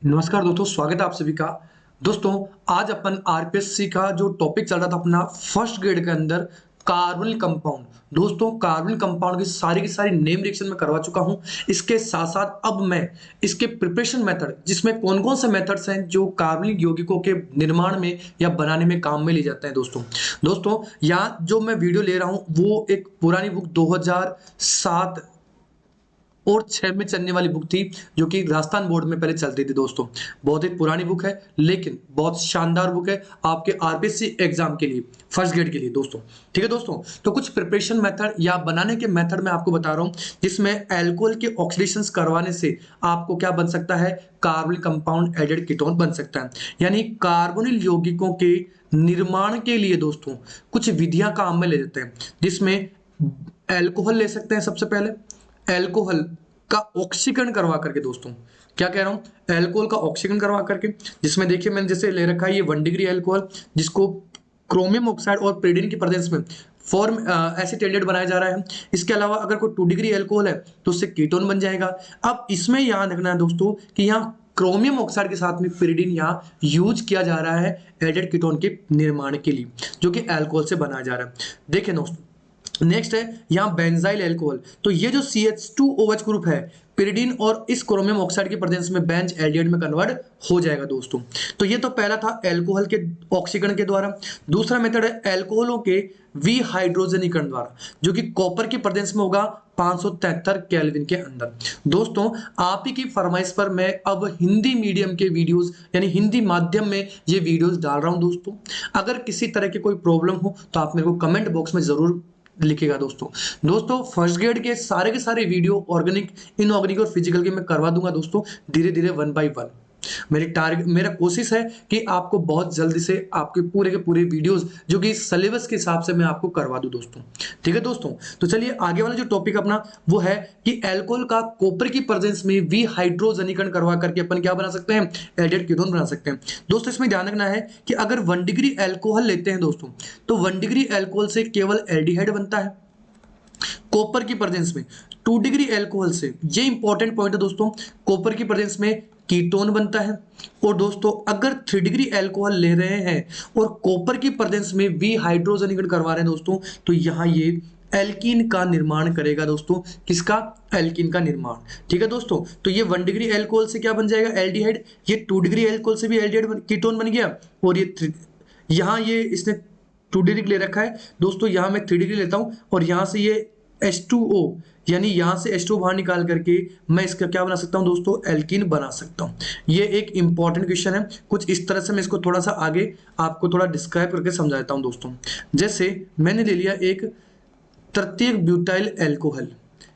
नमस्कार दोस्तों, स्वागत है आप सभी का। दोस्तों, आज अपन आरपीएससी का जो टॉपिक चल रहा था अपना फर्स्ट ग्रेड के अंदर कार्बोनिल कंपाउंड। दोस्तों, कार्बोनिल कंपाउंड की सारी नेम रिएक्शन में करवा चुका हूं। इसके साथ साथ अब मैं इसके प्रिपरेशन मेथड, जिसमें कौन कौन से मेथड्स हैं जो कार्बनिक यौगिकों के निर्माण में या बनाने में काम में लिए जाते हैं। दोस्तों यहाँ जो मैं वीडियो ले रहा हूं वो एक पुरानी बुक 2007 और 6 में चलने वाली बुक थी, जो कि राजस्थान बोर्ड में पहले चलती थी। दोस्तों, बहुत ही पुरानी बुक है लेकिन बहुत शानदार बुक है आपके आरपीएससी एग्जाम के लिए, फर्स्ट ग्रेड के लिए। दोस्तों, ठीक है दोस्तों, तो कुछ प्रिपरेशन मेथड या बनाने के मेथड मैं आपको बता रहा हूं, जिसमें अल्कोहल के ऑक्सीडेशंस करवाने से आपको क्या बन सकता है, कार्बोनिल कंपाउंड एडेड कीटोन बन सकता है। यानी कार्बोनिल यौगिकों के निर्माण के लिए दोस्तों कुछ विधियां काम में ले लेते हैं, जिसमें अल्कोहल ले सकते हैं। सबसे पहले अल्कोहल का ऑक्सीकरण करवा करके, दोस्तों क्या कह रहा हूं, अल्कोहल का ऑक्सीकरण करवा करके, जिसमें देखिए मैंने जैसे ले रखा है ये 1 डिग्री अल्कोहल, जिसको क्रोमियम ऑक्साइड और पेरिडीन की प्रेजेंस में फॉर्म एसिटेटेड बनाया जा रहा है। इसके अलावा अगर कोई 2 डिग्री अल्कोहल है तो उससे कीटोन बन जाएगा। अब इसमें याद रखना है दोस्तों कि यहाँ क्रोमियम ऑक्साइड के साथ में पेरिडीन यहाँ यूज किया जा रहा है एडेड कीटोन के निर्माण के लिए, जो कि अल्कोहल से बनाया जा रहा है। देखें दोस्तों, नेक्स्ट है यहाँ बेंजाइल अल्कोहल। तो ये जो CH2OH ग्रुप है, पिरिडीन और इस क्रोमियम ऑक्साइड की प्रेजेंस में बेंज एल्डिहाइड में कन्वर्ट हो जाएगा। दोस्तों, तो ये तो पहला था अल्कोहल के ऑक्सीकरण के द्वारा। दूसरा मेथड है अल्कोहलों के विहाइड्रोजनीकरण द्वारा, जो कि कॉपर की प्रेजेंस में होगा 573 केल्विन के अंदर। दोस्तों, आप ही की फरमाइश पर मैं अब हिंदी मीडियम के वीडियोस यानी हिंदी माध्यम में ये वीडियोस डाल रहा हूं। दोस्तों, अगर किसी तरह की कोई प्रॉब्लम हो तो आप मेरे को कमेंट बॉक्स में जरूर लिखेगा। दोस्तों फर्स्ट ग्रेड के सारे वीडियो ऑर्गेनिक, इनऑर्गेनिक और फिजिकल के मैं करवा दूंगा। दोस्तों, धीरे धीरे 1 बाय 1 मेरा कोशिश है कि आपको बहुत जल्दी से आपके पूरे के पूरे वीडियोस जो कि सिलेबस के हिसाब से मैं आपको करवा दूं। दोस्तों, ठीक है दोस्तों, तो चलिए आगे वाला जो टॉपिक अपना वो है कि अल्कोहल का कॉपर की प्रेजेंस में विहाइड्रोजनीकरण करवा करके अपन क्या बना सकते हैं, एडेड कीटोन बना सकते हैं। दोस्तों, इसमें ध्यान रखना है कि अगर 1 डिग्री अल्कोहल लेते हैं दोस्तों, तो 1 डिग्री अल्कोहल से केवल एल्डिहाइड बनता है कॉपर की प्रेजेंस में। 2 डिग्री अल्कोहल से, ये इंपॉर्टेंट पॉइंट है दोस्तों, कॉपर की प्रेजेंस में कीटोन बनता है। और दोस्तों, अगर 3 डिग्री अल्कोहल ले रहे हैं और कॉपर की प्रेजेंस में विहाइड्रोजनीकरण करवा रहे हैं दोस्तों, तो यहां ये एल्कीन का निर्माण करेगा। दोस्तों, किसका, एल्कीन का निर्माण। ठीक है दोस्तों, तो ये 1 डिग्री अल्कोहल से क्या बन जाएगा, एल्डिहाइड। ये 2 डिग्री अल्कोहल से भी एल्डिहाइड कीटोन बन गया। और ये यहाँ ये इसने 2 डिग्री ले रखा है दोस्तों, यहाँ मैं 3 डिग्री लेता हूं और यहाँ से ये H2O, यानी यहाँ से H2O बाहर निकाल करके मैं इसका क्या बना सकता हूँ दोस्तों, एल्कीन बना सकता हूँ। ये एक इंपॉर्टेंट क्वेश्चन है। कुछ इस तरह से मैं इसको थोड़ा सा आगे आपको थोड़ा डिस्क्राइब करके समझा देता हूँ। दोस्तों, जैसे मैंने ले लिया एक तृतीयक ब्यूटाइल अल्कोहल,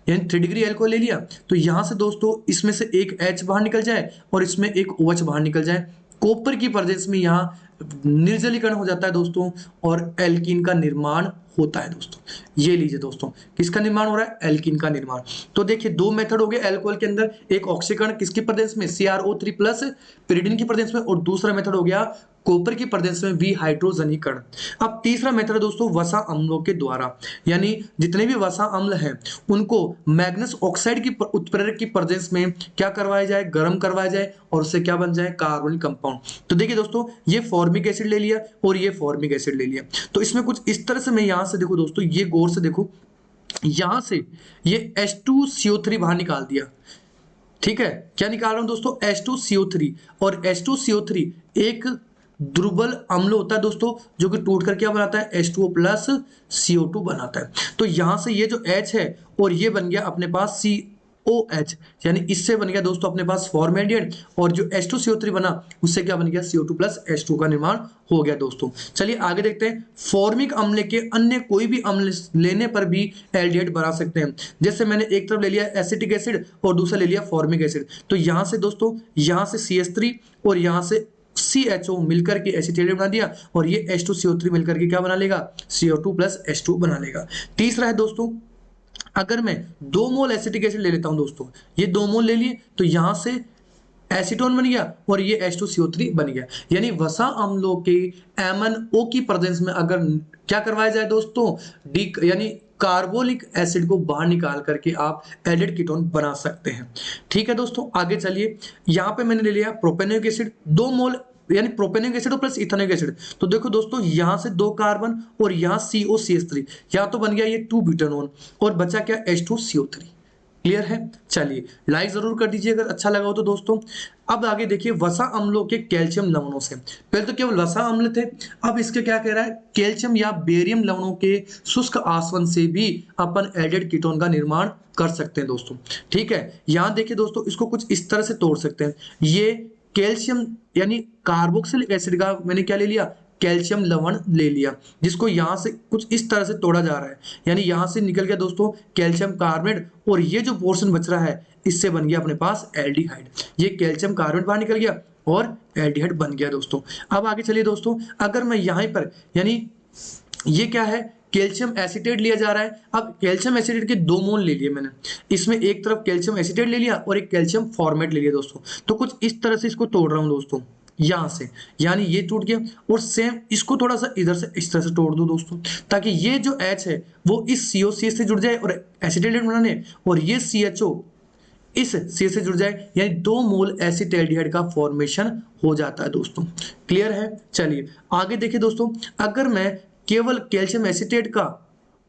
यानी 3 डिग्री अल्कोहल ले लिया, तो यहां से दोस्तों इसमें से एक H बाहर निकल जाए और इसमें एक OH बाहर निकल जाए। कॉपर की प्रेजेंस में यहाँ निर्जलीकरण हो जाता है दोस्तों, और एल्कीन का निर्माण होता है। दोस्तों, ये लीजिए दोस्तों, किसका निर्माण हो रहा है, एल्कीन का निर्माण। तो देखिए दो मेथड हो गए अल्कोहल के अंदर, एक ऑक्सीकरण किसकी प्रेजेंस में, CrO3 प्लस पिरिडिन की प्रेजेंस में, और दूसरा मेथड हो गया कॉपर की प्रेजेंस में विहाइड्रोजनीकरण। अब तीसरा मेथड है दोस्तों वसा अम्लों के द्वारा, यानी जितने भी वसा अम्ल हैं उनको मैग्नेस ऑक्साइड की उत्प्रेरक की प्रेजेंस में क्या करवाया जाए, गर्म करवाया जाए, और उससे क्या बन जाए, कार्बोनिक कंपाउंड। तो देखिए दोस्तों, ये फॉर्मिक एसिड ले लिया और ये फॉर्मिक एसिड ले लिया। तो इसमें कुछ इस तरह से मैं यहां से देखो दोस्तों, ये गौर से देखो, यहां से ये H2CO3 बाहर निकाल दिया। ठीक है, क्या निकाल रहा हूं दोस्तों, H2CO3। और H2CO3 एक दुर्बल अम्ल होता है दोस्तों, जो कि टूट कर क्या बनाता है, H2O प्लस CO2 बनाता है। तो यहां से ये जो H है और ये बन गया अपने पास COH, यानी इससे बन गया दोस्तों अपने पास फॉर्मेल्डिहाइड, और जो H2CO3 बना उससे क्या बन गया, CO2 प्लस H2 का निर्माण हो गया। दोस्तों, चलिए आगे देखते हैं। फॉर्मिक अम्ल के अन्य कोई भी अम्ल लेने पर भी एल्डिहाइड बना सकते हैं। जैसे मैंने एक तरफ ले लिया एसिटिक एसिड और दूसरा ले लिया फॉर्मिक एसिड, तो यहां से दोस्तों, यहां से CH3 और यहां से CHO मिलकर के एसिटेट बना दिया, और ये H2CO3 मिलकर के क्या बना लेगा, CO2 प्लस H2 बना लेगा। तीसरा है दोस्तों, अगर मैं 2 मोल एसिटिक एसिड ले लेता हूं दोस्तों, ये 2 मोल ले लिए, तो यहां से एसीटोन बन गया और ये H2CO3 बन गया। यानी वसा अम्लों के MnO की प्रेजेंस में अगर क्या करवाया जाए दोस्तों, डी यानी कार्बोलिक एसिड को बाहर निकाल करके आप एल्डिहाइड कीटोन बना सकते हैं। ठीक है दोस्तों, आगे चलिए। यहाँ पे मैंने ले लिया प्रोपेनोइक एसिड 2 मोल, यानी प्रोपेनोइक एसिड और प्लस इथेनोइक एसिड। तो देखो दोस्तों, यहां से 2 कार्बन और यहां COCH3, यहाँ तो बन गया ये 2 ब्यूटानोन और बचा क्या H2CO3। क्लियर है? चलिए लाइक जरूर कर दीजिए अगर अच्छा लगा हो तो दोस्तों। अब आगे देखिए वसा अम्लों के कैल्शियम लवणों से। पहले तो केवल वसा अम्ल थे, अब इसके क्या कह रहा है, कैल्शियम या बेरियम लवणों के शुष्क आसवन से भी अपन एल्डिहाइड कीटोन का निर्माण कर सकते हैं दोस्तों। ठीक है, यहां देखिए दोस्तों, इसको कुछ इस तरह से तोड़ सकते हैं। ये कैल्शियम यानी कार्बोक्सिलिक एसिड का मैंने क्या ले लिया, कैल्शियम लवण ले लिया, जिसको यहां से कुछ इस तरह से तोड़ा जा रहा है, यानी यहां से निकल गया दोस्तों कैल्शियम कार्बोनेट, और ये जो पोर्शन बच रहा है इससे बन गया अपने पास एल्डिहाइड। ये कैल्शियम कार्बोनेट बाहर निकल गया और एल्डिहाइड बन गया दोस्तों। अब आगे चलिए दोस्तों, अगर मैं यहां पर, यानी ये क्या है, कैल्शियम एसीटेट लिया जा रहा है। अब कैल्शियम एसीटेट के 2 मोल ले लिए मैंने, इसमें एक तरफ कैल्शियम एसीटेट ले लिया और एक कैल्शियम फॉर्मेट ले लिया दोस्तों। तो कुछ इस तरह से इसको तोड़ रहा हूं दोस्तों, यहां से, यानी ये टूट गया, और सेम इसको थोड़ा सा इधर से इस तरह से तोड़ दो दोस्तों, ताकि ये जो H है वो इस COCH से जुड़ जाए और एसिटेट बनाने, और ये CHO इस C से जुड़ जाए, यानी 2 मोल एसिटेल्डिहाइड का फॉर्मेशन हो जाता है दोस्तों। क्लियर है? चलिए आगे देखिए दोस्तों, अगर मैं केवल कैल्शियम एसीटेट का,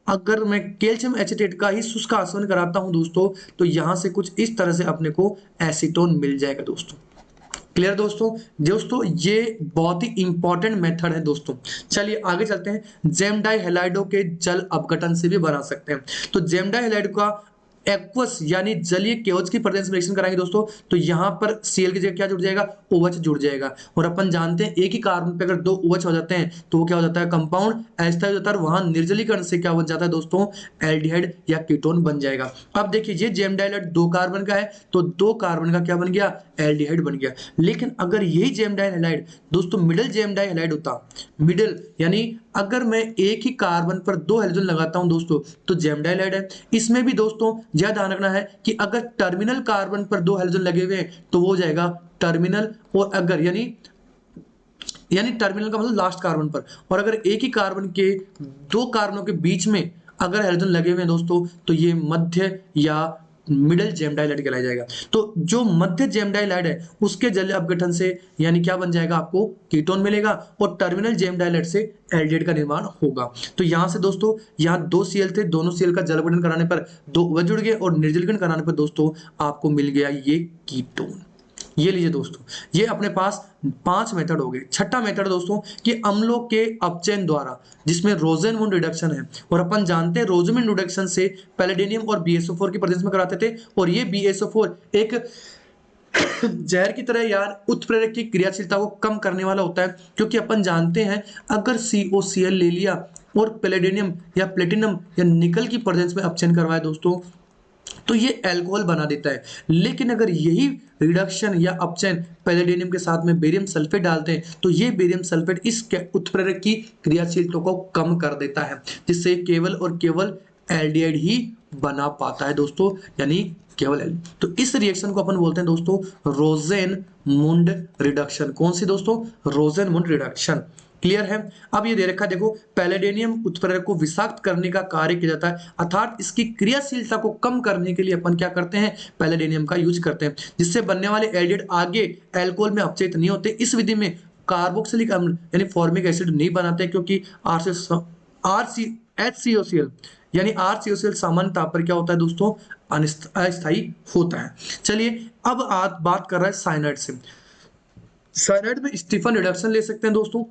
अगर मैं कैल्शियम एसीटेट का ही शुष्क आसवन कराता हूं दोस्तों, तो यहां से कुछ इस तरह से अपने को एसीटोन मिल जाएगा दोस्तों। क्लियर दोस्तों? दोस्तों ये बहुत ही इंपॉर्टेंट मेथड है दोस्तों। चलिए आगे चलते हैं, जेम डाई हैलाइडों के जल अपघटन से भी बना सकते हैं। तो जेम डाई हैलाइड का एक्वस यानी जलीय केवच की प्रेजेंस में रिएक्शन कराएंगे दोस्तों, तो यहां पर Cl की जगह क्या जुड़ जाएगा, OH जुड़ जाएगा, और अपन जानते हैं एक ही कार्बन पे अगर 2 OH हो जाते हैं तो वो क्या हो जाता है, कंपाउंड अस्थायी हो जाता है, और वहां निर्जलीकरण से क्या बन जाता है दोस्तों, एल्डिहाइड या कीटोन बन जाएगा। अब देखिए ये जेम डाइहाइड 2 कार्बन का है, तो 2 कार्बन का क्या बन गया, एल्डिहाइड बन गया। लेकिन अगर यही जेम डाइहाइड दोस्तों मिडिल जेम डाइहाइड होता, मिडिल यानी अगर मैं एक ही कार्बन पर 2 हाइड्रोजन लगाता हूं दोस्तों, तो जेम डाइहाइड है। इसमें भी दोस्तों यह ध्यान रखना है कि अगर टर्मिनल कार्बन पर 2 हाइड्रोजन लगे हुए हैं तो वो हो जाएगा टर्मिनल, और अगर यानी टर्मिनल का मतलब लास्ट कार्बन पर, और अगर एक ही कार्बन के 2 कार्बनों के बीच में अगर हाइड्रोजन लगे हुए हैं दोस्तों, तो ये मध्य या मिडिल जेम डाइहाइड कहलाया जाएगा। तो जो मध्य जेम डाइहाइड है उसके जलीय अपघटन से यानी क्या बन जाएगा, आपको कीटोन मिलेगा, और टर्मिनल जेम डाइहाइड से एल्डिहाइड का निर्माण होगा। तो यहां से दोस्तों, यहाँ 2 Cl थे, दोनों Cl का जल अपघटन कराने पर 2 OH जुड़ गए, और निर्जलीकरण कराने पर दोस्तों आपको मिल गया ये कीटोन। ये लीजिए दोस्तों, ये अपने पास 5 मेथड हो गए। छठा मेथड दोस्तों कि अम्लों के अपचयन द्वारा, जिसमें रोजेनवुड रिडक्शन है, और अपन जानते हैं रोजेनवुड रिडक्शन से पैलेडियम और BSO4 की प्रेजेंस में कराते थे, और ये BSO4 एक जहर की तरह यार उत्प्रेरक की क्रियाशीलता को कम करने वाला होता है, क्योंकि अपन जानते हैं अगर COCl ले लिया और पैलेडियम या प्लेटिनम या निकल की प्रेजेंस में अपचयन करवाए दोस्तों, तो ये अल्कोहल बना देता है। लेकिन अगर यही रिडक्शन या अपचयन पैलेडियम के साथ में बेरियम सल्फेट डालते हैं, तो ये बेरियम सल्फेट इस उत्प्रेरक की क्रियाशीलता को कम कर देता है, जिससे केवल और केवल एल्डिहाइड ही बना पाता है दोस्तों, यानी केवल एल। तो इस रिएक्शन को अपन बोलते हैं दोस्तों रोजेनमुंड रिडक्शन। कौन सी दोस्तों, रोजेनमुंड रिडक्शन। क्लियर है? अब ये दे रखा है देखो, पैलेडियम उत्प्रेरक को विषाक्त करने का कार्य किया जाता है, अर्थात इसकी क्रियाशीलता को कम करने के लिए अपन क्या करते हैं, पैलेडियम का यूज करते हैं, जिससे बनने वाले एल्डिहाइड आगे अल्कोहल में अपचयित नहीं होते। इस विधि में कार्बोक्सिलिक अम्ल यानी फॉर्मिक एसिड नहीं बनाते, क्योंकि HCOCl यानी RCOCl सामान्य ताप पर क्या होता है दोस्तों, अस्थायी होता है। चलिए अब आज बात कर रहा है साइनाइड से। साइनाइड में स्टीफन रिडक्शन ले सकते हैं दोस्तों।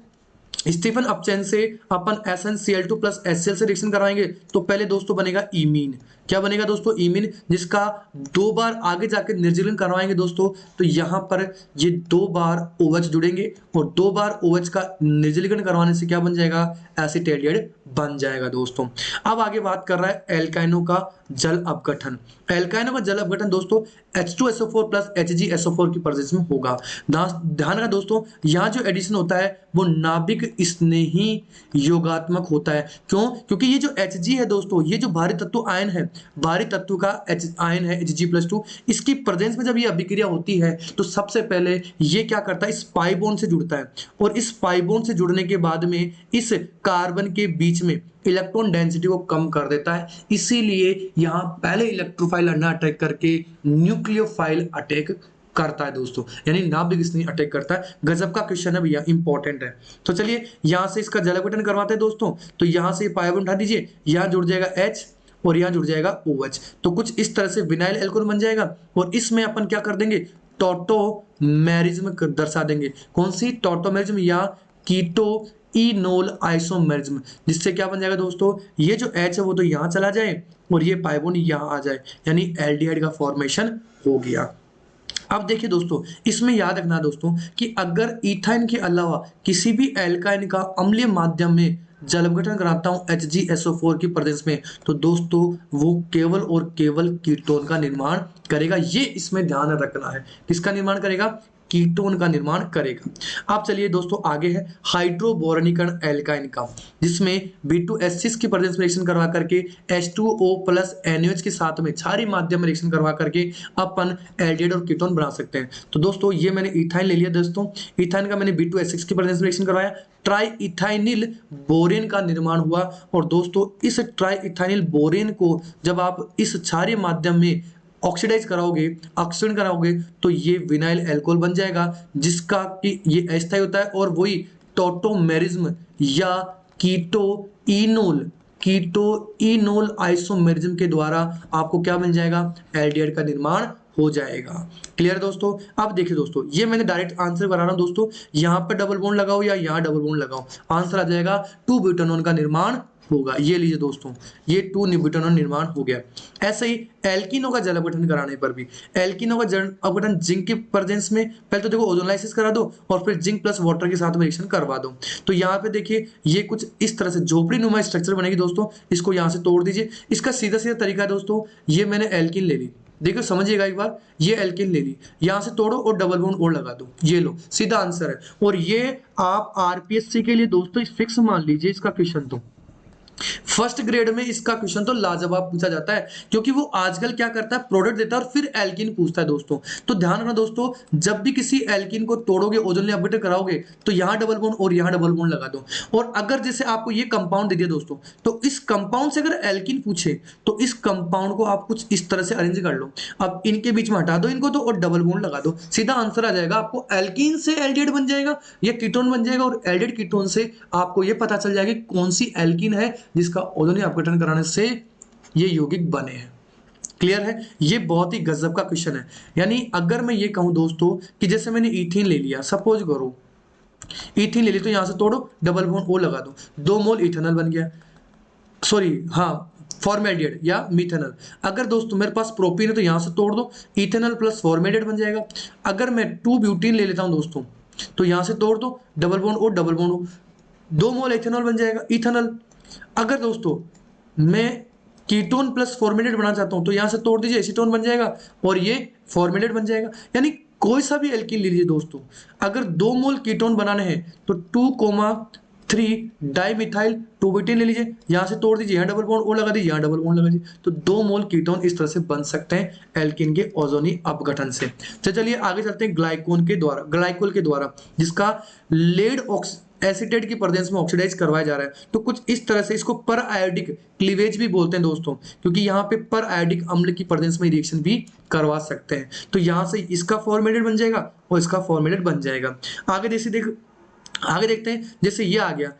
स्टीफन अपचयन से अपन SnCl2 प्लस HCl से रिएक्शन कराएंगे, तो पहले दोस्तों बनेगा इमीन। क्या बनेगा दोस्तों, इमीन, जिसका 2 बार आगे जाकर निर्जलीकरण करवाएंगे दोस्तों, तो यहां पर ये 2 बार OH जुड़ेंगे, और 2 बार OH का निर्जलीकरण करवाने से क्या बन जाएगा, एसिटेल्डिहाइड बन जाएगा दोस्तों। अब आगे बात कर रहा है एल्काइनों का जल अपघटन। एल्काइनों का जल अपघटन दोस्तों H2SO4 प्लस HgSO4 की प्रेजेंस में होगा। ध्यान रखना दोस्तों, यहाँ जो एडिशन होता है वो नाभिक स्नेही योगात्मक होता है। क्यों? क्योंकि ये जो Hg है दोस्तों, ये जो भारी तत्व आयन है, भारी तत्व का H आयन है Hg+2, इसकी प्रेजेंस में जब ये अभिक्रिया होती है तो सबसे पहले ये क्या करता है, इस पाई बॉन्ड से जुड़ता है और इस पाई बॉन्ड से जुड़ने के बाद में इस कार्बन के बीच में इलेक्ट्रॉन डेंसिटी को कम कर देता है। इसीलिए यहां पहले इलेक्ट्रोफाइल अटैक करके न्यूक्लियोफाइल अटैक करता है दोस्तों, यानी नाभिक स्नेही अटैक करता है। गजब का क्वेश्चन है भैया, इंपॉर्टेंट है। तो चलिए यहां से इसका जल अपघटन करवाते हैं दोस्तों। तो यहां से पाई बॉन्ड उठा दीजिए, यहां जुड़ जाएगा H और यहां जुड़ जाएगा OH। तो कुछ इस तरह से विनाइल एल्कोहल बन जाएगा और इसमें अपन क्या कर देंगे, टॉटोमेरिज्म दर्शा देंगे। कौन सी, टॉटोमेरिज्म या कीटो इनोल आइसोमेरिज्म, जिससे क्या बन जाएगा दोस्तों, ये जो H है वो तो यहां चला जाए और ये पाई बॉन्ड यहां आ जाए, यानी एल्डिहाइड का फॉर्मेशन हो गया। अब देखिए दोस्तों, इसमें याद रखना दोस्तों कि अगर इथाइन के अलावा किसी भी एल्काइन का अम्लीय माध्यम में जल अपघटन कराता हूं HgSO4 की प्रेजेंस में, तो दोस्तों वो केवल और केवल कीटोन का निर्माण करेगा। ये इसमें ध्यान रखना है, किसका निर्माण करेगा, कीटोन का निर्माण करेगा। अब चलिए दोस्तों आगे है हाइड्रोबोरनीकरण एल्काइन का, जिसमें B2H6 की प्रेजेंस में रिएक्शन करवा करके H2O प्लस NaOH के साथ में क्षारीय माध्यम में रिएक्शन करवा करके अपन एल्डिहाइड और कीटोन बना सकते हैं। तो दोस्तों ये मैंने इथाइन ले लिया दोस्तों, इथाइन का मैंने B2H6 की प्रेजेंस में रिएक्शन करवाया, ट्राई इथाइनिल बोरेन का निर्माण हुआ। और दोस्तों इस ट्राई इथाइनिल बोरेन को जब आप इस क्षारीय माध्यम में ऑक्सीडाइज कराओगे, ऑक्सीजन कराओगे, तो ये विनाइल एल्कोहल बन जाएगा, जिसका कि ये अस्थायी होता है और वही टॉटोमेरिज्म या कीटो इनोल आइसोमेरिज्म के द्वारा आपको क्या मिल जाएगा, एल्डिहाइड का निर्माण हो जाएगा। क्लियर दोस्तों। अब देखिए दोस्तों, ये मैंने डायरेक्ट आंसर बना रहा हूं दोस्तों, यहां पर डबल बॉन्ड लगाओ या यहां डबल बॉन्ड लगाओ, आंसर आ जाएगा 2-ब्यूटानॉन का निर्माण होगा। ये लीजिए दोस्तों, ये 2-ब्यूटानॉन निर्माण हो गया। ऐसे ही एल्कीनों का जल अपघटन कराने पर भी, एल्कीनों का जल अपघटन जिंक के प्रेजेंस में, पहले तो देखो ओजोनलाइसिस करा दो और फिर जिंक प्लस वाटर के साथ में रिएक्शन करवा दो। तो यहाँ पे देखिए ये कुछ इस तरह से झोपड़ी नुमा स्ट्रक्चर बनेगी दोस्तों, इसको यहाँ से तोड़ दीजिए। इसका सीधा सीधा तरीका है दोस्तों, ये मैंने एल्कीन ले ली, देखो समझिएगा एक बार, ये एल्कीन ले ली, यहां से तोड़ो और डबल बॉन्ड और लगा दो, ये लो सीधा आंसर है। और ये आप आरपीएससी के लिए दोस्तों फिक्स मान लीजिए इसका क्वेश्चन, तो फर्स्ट ग्रेड में इसका क्वेश्चन तो लाजवाब पूछा जाता है, क्योंकि वो आजकल क्या करता है, प्रोडक्ट देता है और फिर एल्कीन पूछता है दोस्तों। तो ध्यान रखना दोस्तों, जब भी किसी एल्कीन को तोड़ोगे, ओजोन लेयर अपघटन कराओगे, तो यहां डबल बॉन्ड और यहां डबल बॉन्ड लगा दो। और अगर जैसे आपको ये कंपाउंड दे दिया दोस्तों, तो इस कंपाउंड से अगर एल्कीन पूछे तो इस कंपाउंड को आप कुछ इस तरह से अरेंज कर लो, अब इनके बीच में हटा दो इनको तो, और डबल बॉन्ड लगा दो, सीधा आंसर आ जाएगा आपको, एल्कीन से एल्डिहाइड बन जाएगा, ये कीटोन बन जाएगा, और एल्डिहाइड कीटोन से आपको ये पता चल जाएगा कौन सी एल्कीन है जिसका ओजोन अपघटन कराने से ये यौगिक बने हैं। क्लियर है, ये बहुत ही गजब का क्वेश्चन है। यानी अगर मैं ये कहूं दोस्तों कि जैसे मैंने ईथीन ले लिया, सपोज करो ईथीन ले ली, तो यहां से तोड़ो, डबल बॉन्ड ओ लगा दो, 2 मोल इथेनॉल बन गया, सॉरी हाँ फॉर्मेल्डिहाइड या मिथेनॉल। अगर दोस्तों मेरे पास प्रोपीन है तो यहां से तोड़ दो, इथेनॉल प्लस फॉर्मेल्डिहाइड बन जाएगा। अगर मैं 2 ब्यूटीन ले लेता हूं दोस्तों, तो यहां से तोड़ दो, double bond O double bond O, 2 mole ethanol बन जाएगा, इथेनॉल। अगर दोस्तों मैं कीटोन प्लस फॉर्मेल्डिहाइड बनाना चाहता हूं, तो यहां से तोड़ दीजिए, एसीटोन बन जाएगा और ये फॉर्मेल्डिहाइड बन जाएगा। यानी कोई सा भी एल्कीन ले लीजिए दोस्तों, अगर 2 मोल कीटोन बनाने हैं तो 2,3 डाइमिथाइल 2 ब्यूटेन ले लीजिए, यहां से तोड़ दीजिए, यहां डबल बॉन्ड ओ लगा दीजिए, यहां डबल बॉन्ड लगा दीजिए, तो 2 मोल कीटोन इस तरह से बन सकते हैं एल्कीन के ओजोनी अपघटन से। तो चलिए आगे चलते हैं ग्लाइकोल के द्वारा, जिसका लेड एसीटेट की प्रेजेंस में ऑक्सीडाइज करवाया जा रहा है। तो कुछ इस तरह से इसको पर आयोडिक क्लीवेज भी बोलते हैं दोस्तों, क्योंकि यहाँ पे पर आयोडिक अम्ल की प्रेजेंस में रिएक्शन भी करवा सकते हैं। तो यहाँ से इसका फॉर्मेटेड बन जाएगा और इसका फॉर्मेटेड बन जाएगा। आगे देखते हैं, जैसे ये आ गया,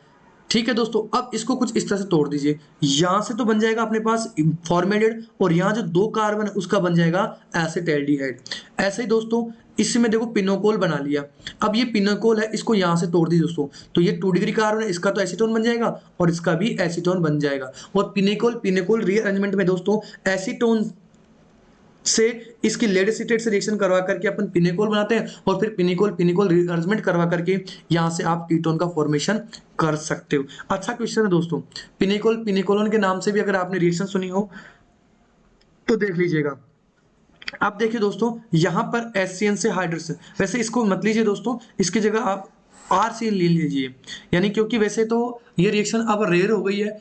ठीक है दोस्तों। अब इसको कुछ इस तरह से तोड़ दीजिए, यहां से तो बन जाएगा अपने पास फॉर्मेटेड, और यहाँ जो 2 कार्बन है उसका बन जाएगा एसिटाल्डिहाइड। ऐसे ही दोस्तों इसमें देखो पिनोकोल बना लिया, अब ये पिनोकोल है, इसको यहां से तोड़ दीजिए दोस्तों, तो ये 2 डिग्री कार्बन है, इसका तो एसीटोन बन जाएगा और इसका भी एसीटोन बन जाएगा। और पिनोकोल रीअरेंजमेंट में दोस्तों एसीटोन से इसकी लेड एसीटेट से रिएक्शन करवा करके अपन पिनेकोल बनाते हैं, और फिर पिनेकोल रीअरेंजमेंट करवा करके यहां से आप कीटोन का फॉर्मेशन कर सकते हो। अच्छा क्वेश्चन है दोस्तों, पिनेकोलोन के नाम से भी अगर आपने रिएक्शन सुनी हो तो देख लीजिएगा। अब देखिए दोस्तों, यहां पर HCN से हाइड्रोजन, वैसे इसको मत लीजिए दोस्तों, इसकी जगह आप RCN ले लीजिए, यानी क्योंकि वैसे तो ये रिएक्शन अब रेयर हो गई है,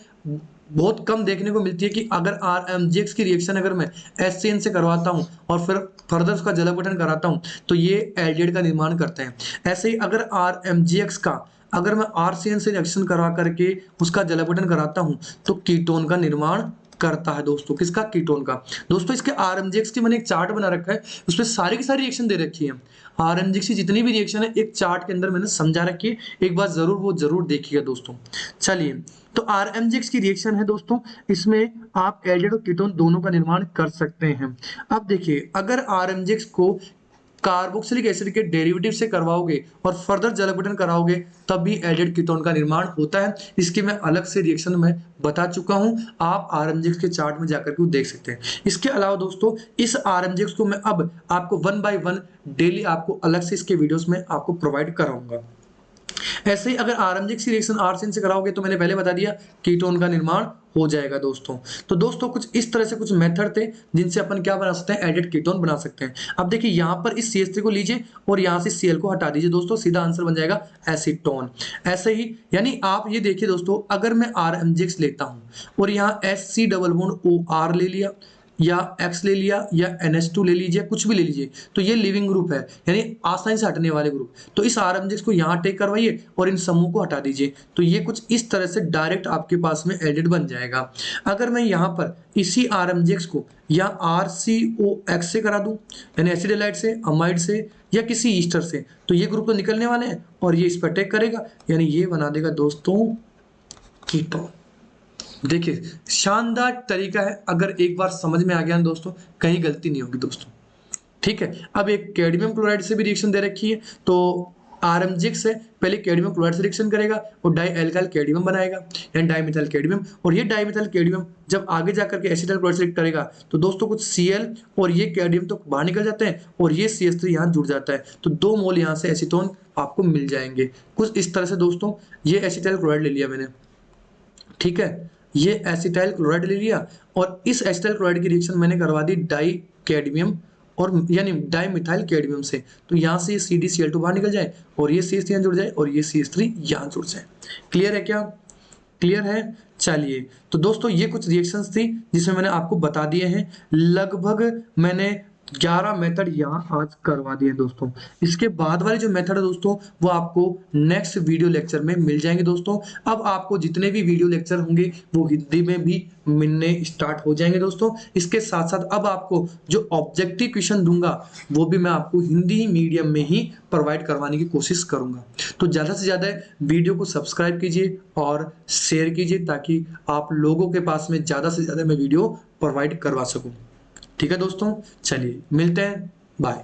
बहुत कम देखने को मिलती है कि अगर RMGX की रिएक्शन अगर मैं HCN से करवाता हूं और फिर फर्दर उसका जल अपघटन कराता हूं तो ये एल्डिहाइड का निर्माण करते हैं। ऐसे ही अगर RMGX का अगर मैं RCN से रिएक्शन करवा करके उसका जल अपघटन कराता हूं तो कीटोन का निर्माण करता है दोस्तों। किसका? कीटोन का। दोस्तों इसके RMGX की मैंने एक चार्ट बना रखा है, उसमें सारी की सारी रिएक्शन दे रखी है। RMGX की जितनी भी रिएक्शन है एक चार्ट के अंदर मैंने समझा रखी है, एक बार जरूर देखिएगा दोस्तों। चलिए, तो RMGX की रिएक्शन है दोस्तों, इसमें आप एल्डिहाइड और कीटोन दोनों का निर्माण कर सकते हैं। अब देखिए, अगर RMGX को कार्बोक्सिलिक एसिड के डेरिवेटिव से करवाओगे और फर्दर जल अपघटन कराओगे तब भी एल्डिहाइड कीटोन का निर्माण होता है। इसकी मैं अलग से रिएक्शन में बता चुका हूं, आप RMGX के चार्ट में जाकर के देख सकते हैं। इसके अलावा दोस्तों इस RMGX को मैं अब आपको 1 बाय 1 डेली आपको अलग से इसके वीडियोस में आपको प्रोवाइड कराऊंगा। ऐसे ही अगर RMGX की रिएक्शन RCN से कराओगे तो मैंने पहले बता दिया कीटोन का निर्माण हो जाएगा दोस्तों। तो दोस्तों कुछ इस तरह से कुछ मेथड थे जिनसे अपन क्या बना सकते हैं, एल्डिहाइड कीटोन बना सकते हैं। अब देखिए यहाँ पर इस CH3 को लीजिए और यहाँ से Cl को हटा दीजिए दोस्तों, सीधा आंसर बन जाएगा एसीटोन। ऐसे ही यानी आप ये देखिए दोस्तों, अगर मैं RMGX लेता हूं और यहाँ HC डबल बॉन्ड OR ले लिया या X ले लिया या NH2 ले लीजिए, कुछ भी ले लीजिए, तो ये लिविंग ग्रुप है, यानी आसानी से हटने वाले ग्रुप। तो इस RMGX को यहाँ टेक करवाइए और इन समूह को हटा दीजिए, तो ये कुछ इस तरह से डायरेक्ट आपके पास में एल्डिहाइड बन जाएगा। अगर मैं यहाँ पर इसी RMGX को या RCOX से करा दूं, यानी एसिड से, अमाइड से या किसी ईस्टर से, तो ये ग्रुप तो निकलने वाले हैं और ये इस पर अटैक करेगा, यानी ये बना देगा दोस्तों कीटोन। देखिए शानदार तरीका है, अगर एक बार समझ में आ गया ना दोस्तों, कहीं गलती नहीं होगी दोस्तों। ठीक है, अब एक कैडमियम क्लोराइड से भी रिएक्शन दे रखी है, तो RMGX से पहले कैडमियम क्लोराइड से रिएक्शन करेगा और डाई एल्काइल कैडमियम बनाएगा, यानी डाइमिथाइल कैडमियम। और ये डाइमिथाइल कैडमियम जब आगे जाकर के एसिटाइल क्लोराइड से रिएक्ट करेगा तो दोस्तों कुछ Cl और ये कैडमियम तो बाहर निकल जाते हैं और ये CH3 यहाँ जुड़ जाता है, तो 2 मोल यहाँ से एसीटोन आपको मिल जाएंगे। कुछ इस तरह से दोस्तों, ये एसिटाइल क्लोराइड ले लिया मैंने, ठीक है, ये एसिटाइल क्लोराइड ले लिया और इस एसिटाइल क्लोराइड की रिएक्शन मैंने करवा दी डाई कैडमियम और यानी डाइमिथाइल कैडमियम से, तो यहाँ से ये CdCl2 बाहर निकल जाए और ये CH3 यहाँ जुड़ जाए और ये CH3 यहाँ जुड़ जाए। क्लियर है क्या? क्लियर है। चलिए, तो दोस्तों ये कुछ रिएक्शंस थी जिसमें मैंने आपको बता दिए हैं, लगभग मैंने 11 मेथड यहाँ आज करवा दिए दोस्तों। इसके बाद वाले जो मेथड है दोस्तों वो आपको नेक्स्ट वीडियो लेक्चर में मिल जाएंगे दोस्तों। अब आपको जितने भी वीडियो लेक्चर होंगे वो हिंदी में भी मिलने स्टार्ट हो जाएंगे दोस्तों। इसके साथ साथ अब आपको जो ऑब्जेक्टिव क्वेश्चन दूंगा वो भी मैं आपको हिंदी मीडियम में ही प्रोवाइड करवाने की कोशिश करूंगा। तो ज्यादा से ज्यादा वीडियो को सब्सक्राइब कीजिए और शेयर कीजिए ताकि आप लोगों के पास में ज्यादा से ज्यादा मैं वीडियो प्रोवाइड करवा सकूं। ठीक है दोस्तों, चलिए मिलते हैं, बाय।